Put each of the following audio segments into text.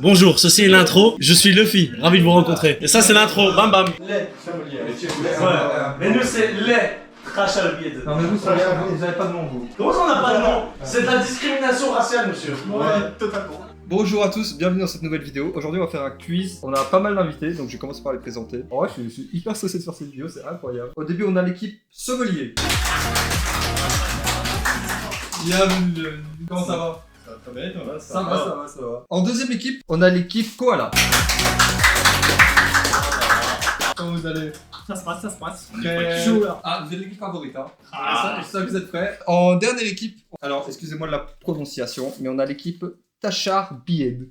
Bonjour, ceci est l'intro. Je suis Luffy, ravi de vous rencontrer. Et ça, c'est l'intro. Bam bam. Les sommeliers. Mais nous, c'est les trash à l'huile. Non, mais vous, vous n'avez pas de nom, vous. Comment ça, on n'a pas de nom? C'est de la discrimination raciale, monsieur. Ouais, totalement. Bonjour à tous, bienvenue dans cette nouvelle vidéo. Aujourd'hui, on va faire un quiz. On a pas mal d'invités, donc je vais commencer par les présenter. En vrai, je suis hyper stressé de faire cette vidéo, c'est incroyable. Au début, on a l'équipe sommelier. Bienvenue. Comment ça va? Ça va, Ça va. En deuxième équipe, on a l'équipe koala. Comment vous allez? Ça se passe. Chaud là. Ah, vous êtes l'équipe favorite, hein. Ça, vous êtes prêts? En dernière équipe, alors excusez-moi de la prononciation, mais on a l'équipe Tachar Bied.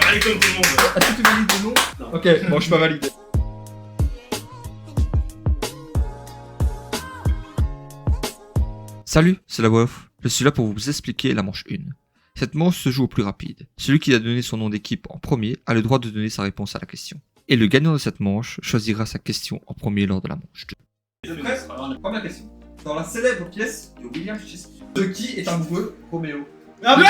Allez, comme tout le monde. Est-ce que tu valides le nom? Non. Ok, bon, je suis pas validé. Salut, c'est la voix off. Je suis là pour vous expliquer la manche 1. Cette manche se joue au plus rapide. Celui qui a donné son nom d'équipe en premier a le droit de donner sa réponse à la question. Et le gagnant de cette manche choisira sa question en premier lors de la manche 2. Vous êtes prêts? Première question. Dans la célèbre pièce de William Shakespeare, de qui est amoureux Roméo? Ah mais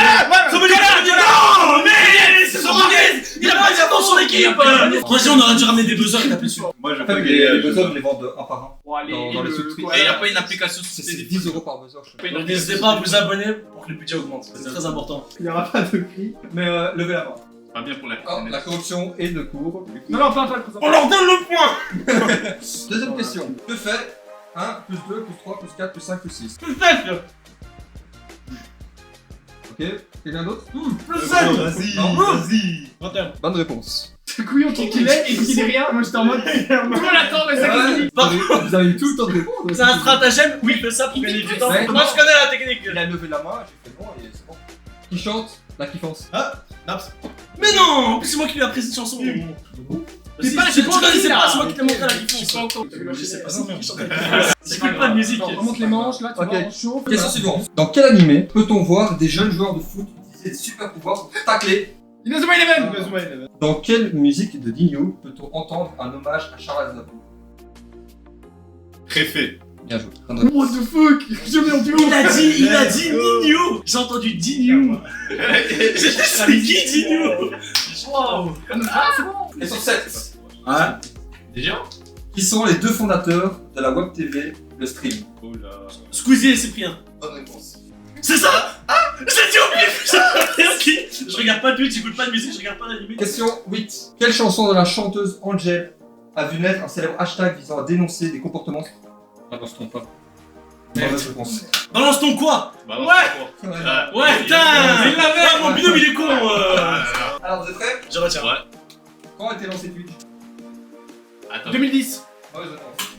Sommelier, non mais c'est Sommelier. Il a pas dit dans son équipe. Troisième, on aurait dû ramener des buzzers et taper dessus. Moi, je En fait, les buzzers, on les vend un par un. Dans les sous-prix. Et il n'y a pas une application C'est 10 € par buzzer, je crois. Donc n'hésitez pas à vous abonner pour que le budget augmente. C'est très important. Il n'y aura pas de prix, mais levez la main. Pas bien pour la Oh, la corruption est de cours. Non, pas le On leur donne le point. Deuxième question. Que fait 1, plus 2, plus 3, plus 4, plus 5, plus 6? Plus 7. Ok, quelqu'un d'autre? Plus 7. Vas-y, Non. vas-y. 21. Bonne réponse. Ce couillon qui est et qui dit rien, moi j'étais en mode. Tout le monde attend, mais ça qui Ouais, dit. vous avez eu tout le temps de répondre. C'est un stratagème. Oui, fais ça pour gagner du temps. Ouais. Moi je connais la technique. Il a levé la main, j'ai fait bon et c'est bon. Qui chante la kiffance? Mais non, en plus c'est moi qui lui ai appris cette chanson. T'es pas- tu j'ai pas connaissais entendu, pas, là. c'est moi qui t'ai montré la J'ai réponse. pas entendu. Je sais pas, c'est moi qui chante la réponse. J'écoute pas de musique. On remonte les manches là, tu Ok. vois, on chauffe. Question suivante. Dans quel animé peut-on voir des jeunes joueurs de foot utiliser des super pouvoirs pour tacler? Inazuma Eleven. Dans quelle musique de Digno peut-on entendre un hommage à Charles Aznavour? Préfet. Bien joué. Bonne réponse. What the fuck? Je mets en duo. Il a dit Nino. J'ai entendu Digno. C'est qui Digno? Waouh. Ah, c'est bon. Question 7. Hein? Déjà? Qui sont les deux fondateurs de la web TV, le stream? Oh là. Squeezie et Cyprien. Bonne réponse. C'est ça? Ah, j'ai dit au pif. Ok. Je regarde pas de Twitch, j'écoute pas de musique, je regarde pas d'animé. Question 8. Quelle chanson de la chanteuse Angel a vu naître un célèbre hashtag visant à dénoncer des comportements? Balance-ton pas. Mauvaise réponse. Balance ton quoi? Balance Ouais. ton quoi. Ouais, putain. Il l'avait. Mon binôme il est con. Alors vous êtes prêts? Je retiens. Ouais. Quand a été lancé Twitch? Attends. 2010. Mauvaise réponse.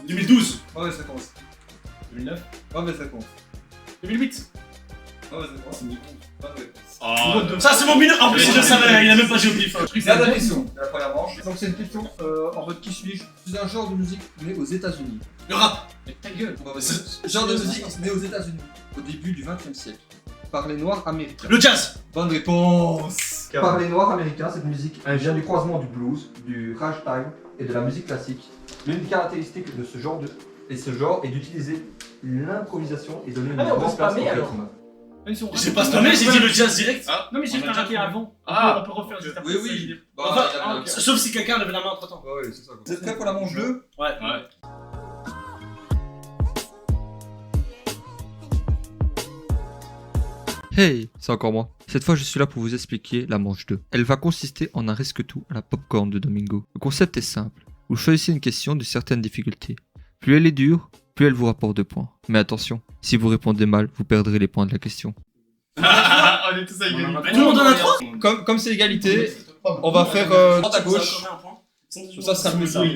2012. Mauvaise réponse. 2009. Mauvaise réponse. 2008. Mauvaise réponse. Bonne réponse. Oh. Ça c'est mon binôme. En plus il le savait, il a même pas joué au pif. Dernière question de la première manche. Donc c'est une question en mode qui suis-je? Je suis un genre de musique né aux États-Unis. Le rap. Mais ta gueule. Genre de musique né aux États-Unis au début du XXe siècle par les Noirs américains. Le jazz. Bonne réponse. Par les Noirs américains, cette musique vient du croisement du blues, du ragtime et de la musique classique. L'une des caractéristiques de ce genre est d'utiliser l'improvisation et donner une Ah, mais on peut grande place au spammer, alors. rythme. Même si on J'ai pas spammé, j'ai dit le jazz direct. Non, mais j'ai juste arrêté avant. Ah. On peut refaire juste après. Oui, ça, je veux oui. dire. Bah, Enfin, il y a- ok. sauf si quelqu'un levait la main entre temps. Ouais, c'est ça. Vous êtes prêts pour la manche 2? Ouais. Ouais. Hey, c'est encore moi. Cette fois, je suis là pour vous expliquer la manche 2. Elle va consister en un risque-tout à la popcorn de Domingo. Le concept est simple. Vous choisissez une question de certaines difficultés. Plus elle est dure, plus elle vous rapporte 2 points. Mais attention, si vous répondez mal, vous perdrez les points de la question. On est tous à Tout le monde en a 3. Comme c'est égalité, on va faire droite à gauche. Ça sera plus simple.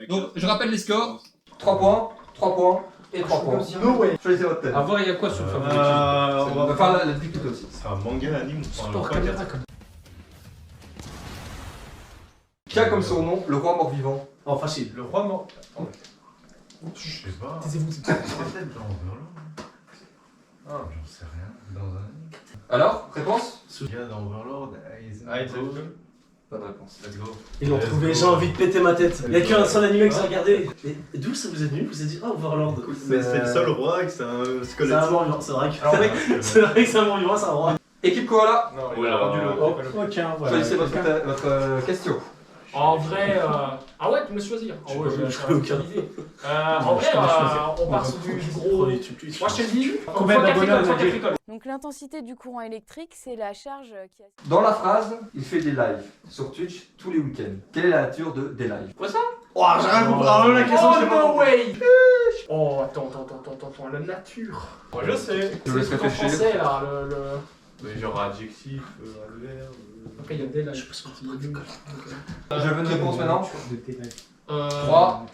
Donc je rappelle les scores. 3 points, 3 points et 3 points. No way. Choisissez votre thème. À voir, il y a quoi sur le favori? On va faire la difficulté aussi. C'est un manga anime. Sport caméra comme. Qui a comme surnom le roi mort-vivant? Oh, facile. Le roi mort. Je sais pas. Taisez-vous. Peut-être dans Overlord. Ah, j'en sais rien. Dans un. Alors, réponse? Il y a dans Overlord. Pas de réponse. Let's go. Ils l'ont trouvé, j'ai envie de péter ma tête. Il y a qu'un seul animé que j'ai regardé. Mais d'où ça vous êtes venu? Vous êtes dit, ah, Overlord. Mais c'est le seul roi et c'est un C'est squelette. un mort vivant, c'est vrai que Alors, mec, c'est vrai que c'est un mort vivant, c'est un roi. Équipe Koala, Non, il a rendu Oh, tiens, voilà. choisissez votre question. En vrai, ah ouais, tu me laisses choisir. Ah ouais, je fais aucun. idée. En vrai, on part sur du gros. Moi, je te dis, Combien d'abonnés on a dit? Donc l'intensité du courant électrique, c'est la charge qui a... Dans la phrase, il fait des lives sur Twitch tous les week-ends. Quelle est la nature des lives? Oh, j'ai rien compris. Ah, la question, Oh je sais pas. no way. Oh, attends, la nature. Moi je sais. Je vous laisse C'est en réfléchir. français là, le... Mais genre adjectif, adverbe. Après, il y a des là, Je sais pas ce qu'on dit. Je veux une réponse maintenant. 3. 3,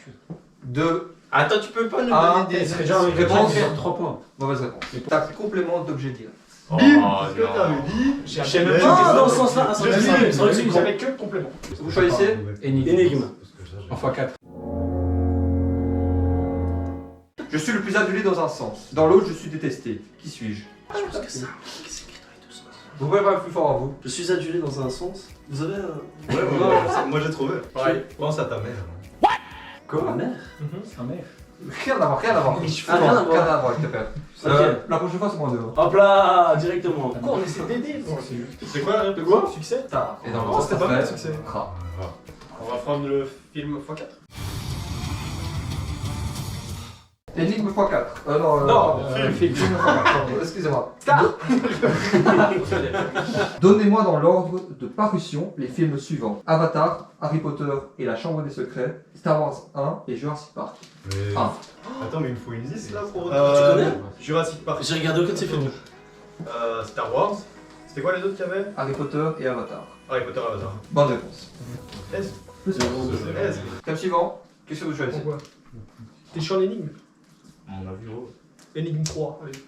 2, Attends, tu peux pas nous Ah, donner des... C'est genre, il Réponse. faire 3 points. mauvaise réponse. T'as complément d'objet direct. Oh, Qu'est-ce que non. t'avais dit? J'ai Je sais même pas dans ce sens-là. Ah, c'est vrai que c'est Vous avez que complément. Vous choisissez Énigme. En x4. Je suis le plus adulé dans un sens. Dans l'autre, je suis détesté. Qui suis-je? Je pense que ça. Qu'est-ce qui est écrit dans les deux sens? Vous pouvez parler plus fort à vous. Je suis adulé dans un sens. Vous avez un. Ouais, moi j'ai trouvé. Ouais. Pense à ta mère. Ma mère? Sa mère. Rien à voir, rien à voir. Ah, rien à voir. Rien à voir avec ta père. Ok. La prochaine fois, c'est moins 2. Hop là, directement. Pourquoi on essaie d'aider? C'est quoi la réponse? Quoi? Succès? Et dans le Oh, temps, c'était ça pas mal, fait succès. Ra. On va prendre le film x4. Énigme x4. Non, Non, film x4. Excusez-moi. Donnez-moi dans l'ordre de parution les films suivants. Avatar, Harry Potter et la Chambre des Secrets, Star Wars 1 et Jurassic Park. Mais... Ah. Attends, mais il me faut une liste là pour. Tu connais? Jurassic Park. J'ai regardé aucun de ces films. Star Wars. C'était quoi les autres qu'il y avait? Harry Potter et Avatar. Harry Potter Avatar. Bonne réponse. S. Thème suivant. Qu'est-ce que vous choisissez? Pourquoi? T'es sur l'énigme? On a vu gros. Énigme 3. Allez.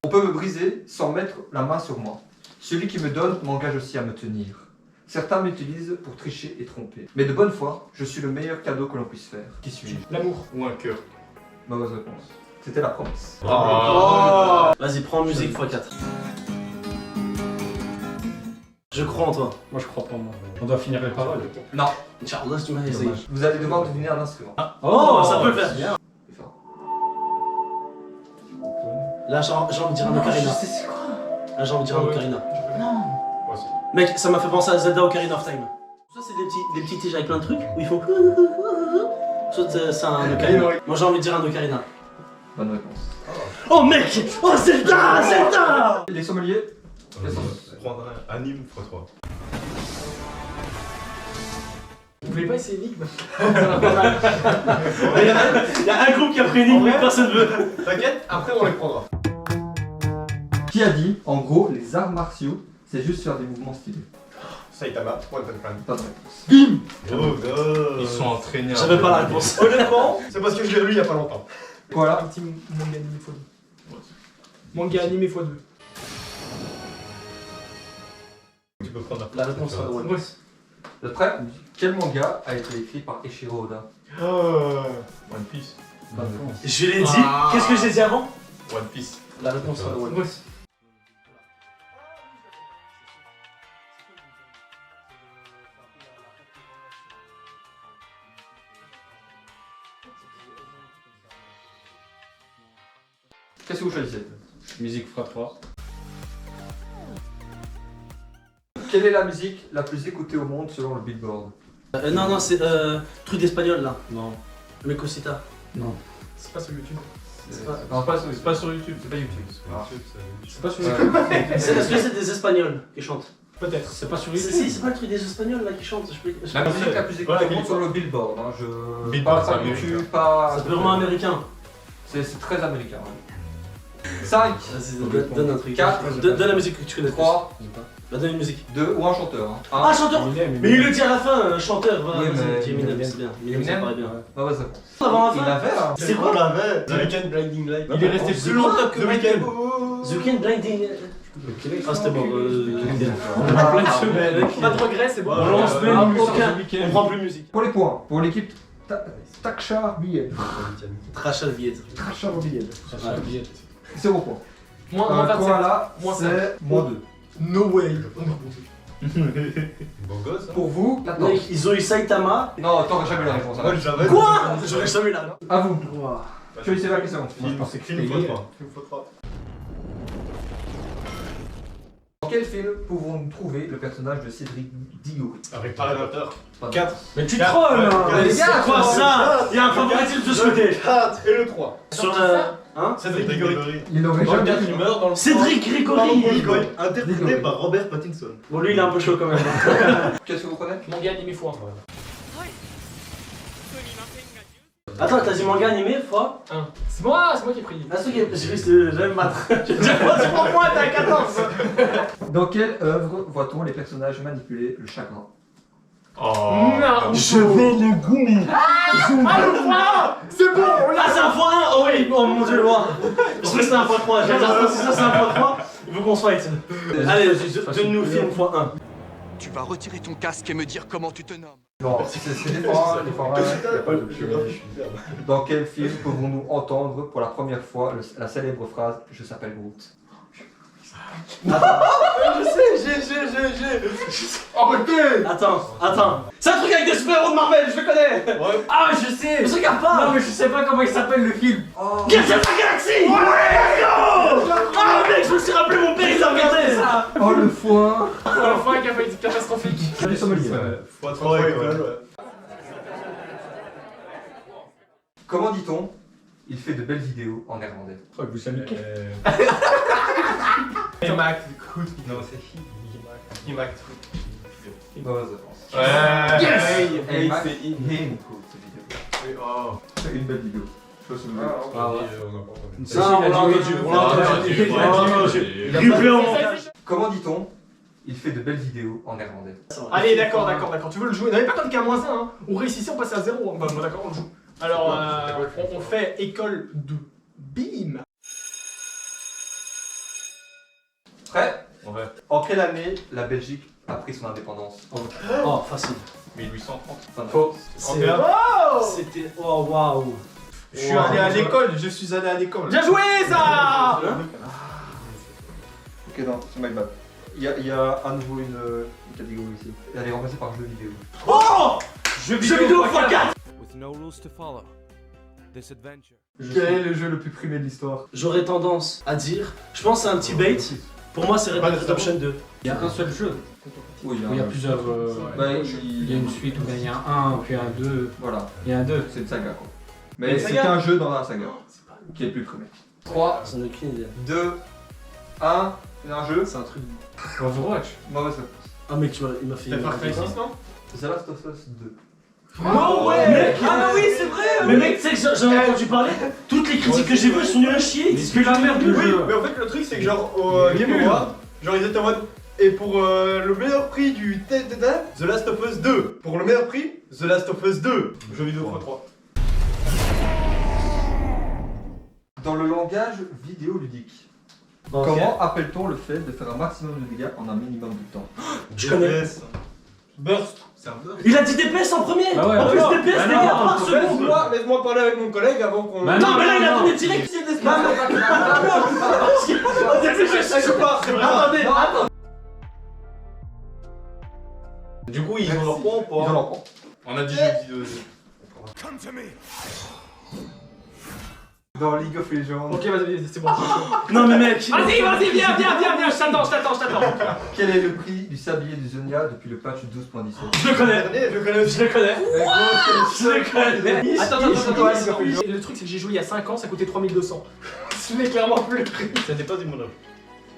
On peut me briser sans mettre la main sur moi. Celui qui me donne m'engage aussi à me tenir. Certains m'utilisent pour tricher et tromper. Mais de bonne foi, je suis le meilleur cadeau que l'on puisse faire. Qui suis-je? L'amour. Ou un cœur. Mauvaise réponse. C'était la promesse. Oh. Vas-y, prends musique x4. Je crois en toi. Moi je crois pas moi. On doit finir les paroles. Non. Inch'Allah, tu m'as essayé. Dommage. Vous allez devoir deviner un instrument. Oh, ça peut le faire. Bien. Là, j'ai envie de dire un ocarina. c'est quoi. Là, j'ai envie de dire un ocarina. Moi aussi. Mec, ça m'a fait penser à Zelda Ocarina of Time. Ça, c'est des petits tiges avec plein de trucs où ils font. Soit c'est un ocarina. Moi, j'ai envie de dire un ocarina. Bonne réponse. Oh, mec! Oh, Zelda! Zelda! Les sommeliers. Prendre un anime x3. Vous voulez pas essayer énigme? Il y a un groupe qui a pris une énigme, mais personne veut. T'inquiète, après on les prendra. Qui a dit, en gros, les arts martiaux, c'est juste faire des mouvements stylés. Saitama, One Punch Man. Bonne réponse. Oh god. Ils sont entraînés. J'avais pas la réponse. Honnêtement, c'est parce que je l'ai lu il y a pas longtemps. Voilà. Un petit manga animé x2. Manga animé x2. Tu peux prendre La réponse sera One Piece. Vous êtes prêts? Quel manga a été écrit par Eiichiro Oda? One Piece. Bonne réponse. Je l'ai dit. Qu'est-ce que j'ai dit avant? One Piece. La réponse sera One Piece. Qu'est-ce que vous choisissez? Musique x3. Quelle est la musique la plus écoutée au monde selon le Billboard? Non, c'est truc d'espagnol là. Non. Me cosita. C'est pas sur YouTube. Non, c'est pas sur YouTube, c'est pas YouTube. C'est pas sur YouTube. Est-ce que c'est des espagnols qui chantent? Peut-être. C'est pas sur Si, YouTube. c'est pas le truc des espagnols là qui chantent. Je La musique la plus écoutée au monde sur le Billboard. Hein. Je Billboard, pas c'est YouTube, américain. pas. C'est vraiment américain. C'est très américain. 5, Vas-y, donne un truc. 4, Donne la musique que tu connais. 3, Bah, donne une musique. 2 ou un chanteur. Hein. Ah, chanteur! Mais il le dit à la fin, chanteur. Oui, Vas-y, mais- dis Eminem, c'est bien. Eminem, ça paraît bien. Mauvaise réponse. Avant la Il fin, l'avait, hein. c'est quoi? l'avait. The Weeknd Blinding Light. Il est resté plus longtemps que The Weeknd. The Weeknd Blinding. Ah, c'était bon. On a plein de semaines. Pas de regret, c'est bon. Ouais, On lance ouais, même ouais. musique Aucun. sur le week-end. On prend plus de musique. Pour les points, pour l'équipe Takshar Billet. Trash à le billet. Takshar Billet. Ça, c'est billet. 0 points. Moins 27. Koala, Moins c'est moins 2. No way. Bon gosse, hein. Pour vous, 14. Mec, ils ont eu Saitama. Non, t'aurais jamais eu la réponse. Moi Hein. j'avais. Quoi? J'aurais jamais eu la. À vous. Choisissez la question. Film Moi, je pensais que film c'était x3. lié. Film x3. quel film pouvons-nous trouver le personnage de Cédric Diggory? Avec Harry Potter. 4. Mais tu trolles hein. Les gars, C'est quoi ça? Il y a un favoritisme de ce côté. 4 et le 3. Sur le. Hein? Cédric Diggory. Il n'aurait Dans le jamais 4, il meurt dans le Cédric Grégory. interprété par Robert Pattinson. Bon, lui, il est un peu chaud quand même. Qu'est-ce que vous prenez? Manga animé fois. Attends, t'as dit manga animé, fois? C'est moi qui ai pris. Ah, c'est qui j'ai juste. J'aime me battre. Tu prends moi, t'es à 14. Dans quelle œuvre voit-on les personnages manipuler le chagrin? Non. Je vais le goûter. Ah le point. C'est bon. Ah, c'est un fois 1. Oh oui, oh mon dieu, le roi. Je crois que c'était un fois 3. J'allais dire, si ça c'est un fois 3, il faut qu'on se fight. Allez, donne-nous le film fois 1. Tu vas retirer ton casque et me dire comment tu te nommes. Non, c'est des fois un, des fois un. Dans quel film pouvons-nous entendre pour la première fois la célèbre phrase « Je s'appelle Groot » Attends. C'est un truc avec des super-héros de Marvel, je le connais. Ouais. Ah je sais. Mais regarde pas. Non mais je sais pas comment il s'appelle le film. Guardians of the Galaxy. Ouais, let's go. Ah mec, je me suis rappelé mon père, il a regardé. Oh le foin! Un point qui a failli être catastrophique. Salut sommelier. Fois 3 écoles, ouais. Comment dit-on? Il fait de belles vidéos en néerlandais. Oh, vous savez qui? Himak, écoute. Non, c'est Himak. Mauvaise réponse. Ouais. Yes. Et Mac, c'est une cool cette vidéo. Oh. C'est une belle vidéo. Je pense que vous Ah ouais, on n'a pas entendu. Ça, on l'a entendu. On l'a entendu. Replay en montage. Comment dit-on? Il fait de belles vidéos en néerlandais. Allez d'accord. Tu veux le jouer? Non mais pas comme qu'à -1 hein. On réussissait, on passait à 0. Bah bon, d'accord, on le joue. Alors on fait école 2. Bim. Prêt? Ouais. En quelle année la Belgique a pris son indépendance? Oh, facile. 1830. Faux. C'était. Oh, waouh. Je suis allé à l'école, je suis allé à l'école. Bien joué ça. Ok, non, c'est my bad. Il y a à nouveau une catégorie ici. Elle est remplacée par jeux vidéo. Oh! Jeux vidéo x 4. With no rules to follow. This adventure. Quel est le jeu le plus primé de l'histoire? J'aurais tendance à dire. Je pense que c'est un petit bait. Pour moi, c'est Red Dead Redemption 2. Il y a un seul jeu. Oui, Il y a plusieurs. Bah, Il y a une suite où il y a un 1, puis un 2. Voilà, Il y a un 2. c'est une saga quoi. Mais Une c'est saga. un jeu dans la saga qui est le plus primé. 3, J'en ai aucune idée. 2, 1, c'est un jeu. C'est un truc. Overwatch. Mauvaise réponse. Ah, mec, tu vois, il m'a fait. T'as Far Cry 6, non? The Last of Us 2. Oh ouais, mec. Ah, bah oui, c'est vrai. Mais mec, tu sais que j'en ai entendu parler. Toutes les critiques que j'ai vues, elles sont nulles à chier. C'est la merde le Oui, jeu. mais en fait, le truc, c'est que genre, au Game Award, genre, ils étaient en mode. Et pour le meilleur prix du The Last of Us 2. Pour le meilleur prix, The Last of Us 2. Jeu vidéo x3. Dans le langage vidéoludique, comment appelle-t-on le fait de faire un maximum de dégâts en un minimum de temps? Je connais. Burst. C'est un burst. Il a dit DPS en premier. Ah ouais, En plus, alors. DPS, Ah les non, gars, par seconde. Laisse-moi parler avec mon collègue avant qu'on. Bah Non, mais là, il a donné direct. Attendez, attends. Du coup, ils ont leur point ou Ils ont pas? leur point. On a dit jeu vidéo. Dans League of Legends, Ok vas-y c'est bon. Non, mais mec. Vas-y viens, je t'attends. quel est le prix du sablier du Zonia depuis le patch 12.17? Je le connais. Je le connais aussi. Je le connais. Je le connais. Attends. Le truc c'est que j'ai joué il y a 5 ans, ça coûtait 3200. Ce n'est clairement plus le prix. C'était pas du Monopoly.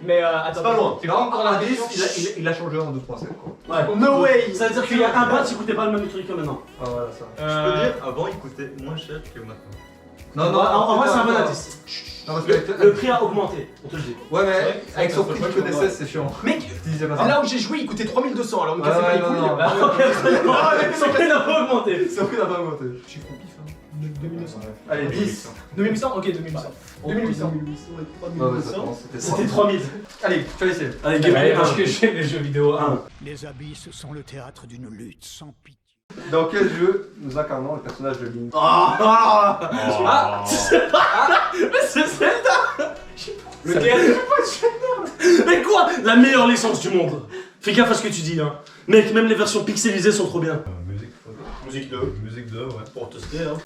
Mais attends. C'est pas loin. C'est vraiment encore l'indice, il a changé en 2.7 quoi. Ouais. No way. Ça veut dire qu'il y a un patch qui coûtait pas le même prix que maintenant. Ah voilà ça. Je peux dire, avant il coûtait moins cher que maintenant. Non, En vrai, c'est un bon indice. Non, parce que Le prix a augmenté, on te le dit. Ouais, mais vrai, avec son ça prix fait de pas que connaissance, c'est chiant. Mec, Tu disais pas ça. là où j'ai joué il coûtait 3200 alors me Ouais, cassez pas les non, couilles. non. Bah, Son prix n'a pas augmenté. Son prix n'a pas augmenté. Je suis trop pif hein. 2900. Allez, 10. 2800 ok 2800. 2800. Mauvaise réponse, C'était 3000. Allez, tu vas essayer. Allez, Allez, gameplay parce 1. que j'aime les jeux vidéo 1. Les abysses sont le théâtre d'une lutte sans pitié. Dans quel jeu nous incarnons le personnage de Link? Ah, mais c'est Zelda. Lequel? Mais quoi? La meilleure licence du monde. Fais gaffe à ce que tu dis, hein. Mec, même les versions pixelisées sont trop bien. Musique photo. Musique 2. Musique 2, ouais. Pour tester, hein.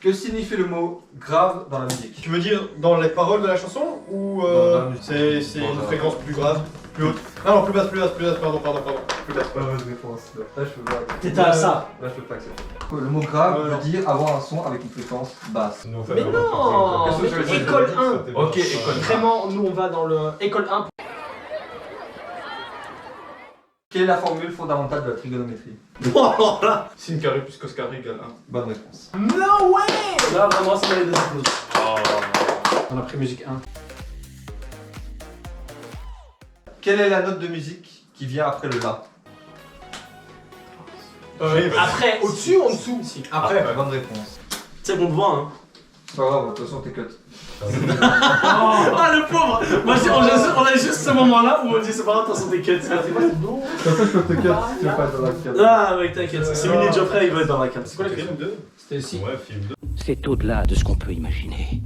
Que signifie le mot grave dans la musique? Tu veux dire dans les paroles de la chanson ou Dans la musique. c'est une fréquence plus grave, plus haute? Ah non, plus basse, pardon, plus basse. Pas bonne réponse. Là, je peux pas. T'étais à ça. Là, je peux pas accepter. Le mot grave Ouais, non. veut dire avoir un son avec une fréquence basse. Sinon, ça Mais va non, pas. Qu'est-ce que je veux dire? école 1. Ok, école. Vraiment, nous on va dans le école 1. Quelle est la formule fondamentale de la trigonométrie? Oh alors là. Sin carré plus cos carré égale 1. Bonne réponse. No way. Là vraiment c'est les deux applauses. On a pris musique 1. Quelle est la note de musique qui vient après le La? Après, au-dessus ou en dessous? Après. Bonne réponse. Tu sais qu'on te voit hein. C'est pas grave, de toute façon t'es cut. Ah le pauvre. Moi on a juste ce moment là où on dit c'est pas grave t'as son cut. Comme ça je peux te cut si tu veux pas être dans la cut. Ah ouais t'inquiète. C'est Mini Geoffrey il va être dans la carte. C'est quoi le film 2? C'était si. Ouais, film 2. C'est au-delà de ce qu'on peut imaginer.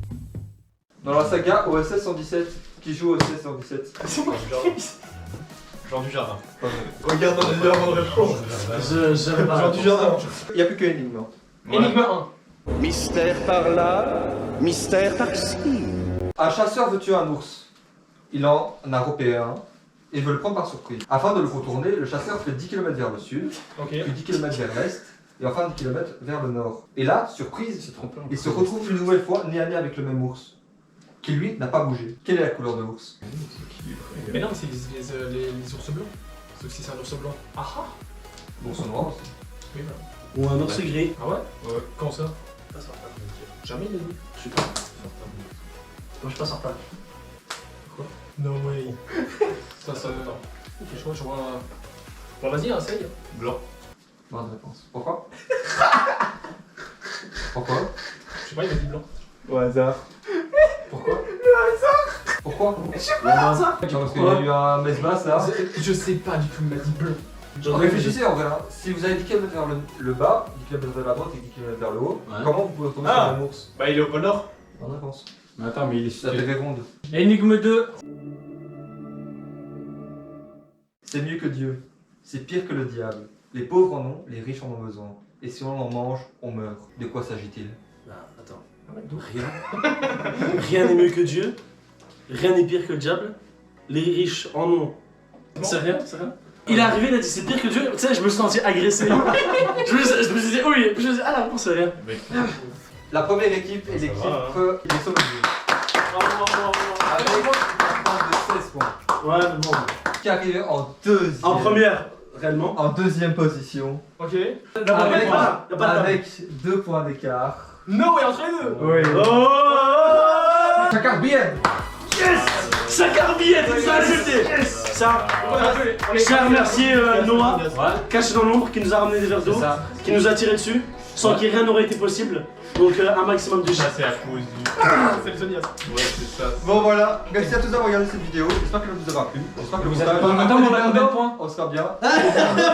Dans la saga OSS 117, qui joue OSS 117? Jean du Jardin. Bonne réponse. Regarde dans les deux bonnes réponses. J'avais pas. Jean du Jardin. Il n'y a plus que énigme. Énigme 1. Mystère par là, mystère par-ci. Un chasseur veut tuer un ours. Il en a repéré un et veut le prendre par surprise. Afin de le contourner, le chasseur fait 10 km vers le sud, Ok. puis 10 km vers l'est, et enfin 10 km vers le nord. Et là, surprise, il se retrouve une nouvelle fois nez à nez avec le même ours, qui lui n'a pas bougé. Quelle est la couleur de l'ours? Mais non, c'est les ours blancs. Sauf si c'est un ours blanc. Ah ah. L'ours noir aussi. Oui, voilà. Ou un ours gris. Ah ouais? Ouais. Quand ça? Jamais il l'a dit. Je sais pas. Moi je suis pas certain. No way. ça. Attends. Ok, je vois. Bon, vas-y, essaye. Blanc. Bonne réponse. Pourquoi? Pourquoi? Je sais pas, il m'a dit blanc. Au hasard. Pourquoi? Pourquoi? Je sais pas, ça. Non, parce qu'il y a eu un mess basse là. Je sais pas du tout, il m'a dit blanc. Réfléchissez en vrai, hein. Si vous avez 10 km vers le bas, 10 km vers la droite et 10 km vers le haut, Ouais. comment vous pouvez retourner Ah. sur un ours? Bah il est au pôle Nord. Bonne réponse. Mais attends, mais il est. La TV ronde. Énigme 2. C'est mieux que Dieu. C'est pire que le diable. Les pauvres en ont, les riches en ont besoin. Et si on en mange, on meurt. De quoi s'agit-il? Bah attends. Rien. Rien n'est mieux que Dieu. Rien n'est pire que le diable. Les riches en ont. C'est rien, c'est rien. Il est arrivé, il a dit c'est pire que Dieu. Tu sais, je me suis senti agressé. je me suis dit oui. Puis je me suis dit ah la réponse c'est rien. La première équipe est l'équipe des Sommeliers. Avec une avance de 16 points. Ouais, mais bon. Qui est arrivé en deuxième. En première, réellement. En deuxième position. Ok. Avec, y a pas de table. avec 2 points d'écart. No way, entre les deux. Oui. Oh Chacun bien. Ça carbillette, ça insulté. Ça. Je tiens à remercier Noah, caché dans l'ombre, qui nous a ramené des verres d'eau, qui nous a tiré dessus, sans qui rien n'aurait été possible. Donc un maximum de Ça chance. c'est à cause du. C'est le Zonias. Ouais c'est ça. Bon voilà, merci à tous d'avoir regardé cette vidéo. J'espère qu'elle vous aura plu. J'espère que vous avez Attends, on a combien de points? On sera bien.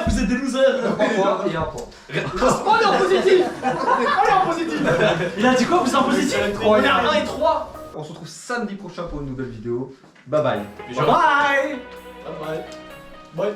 Vous êtes des losers. 3 points et 1 point. On est en positif. On est en positif. Il a dit quoi, vous êtes en positif? On est à 1 et 3. On se retrouve samedi prochain pour une nouvelle vidéo. Bye bye. Bye. Bye. Bye.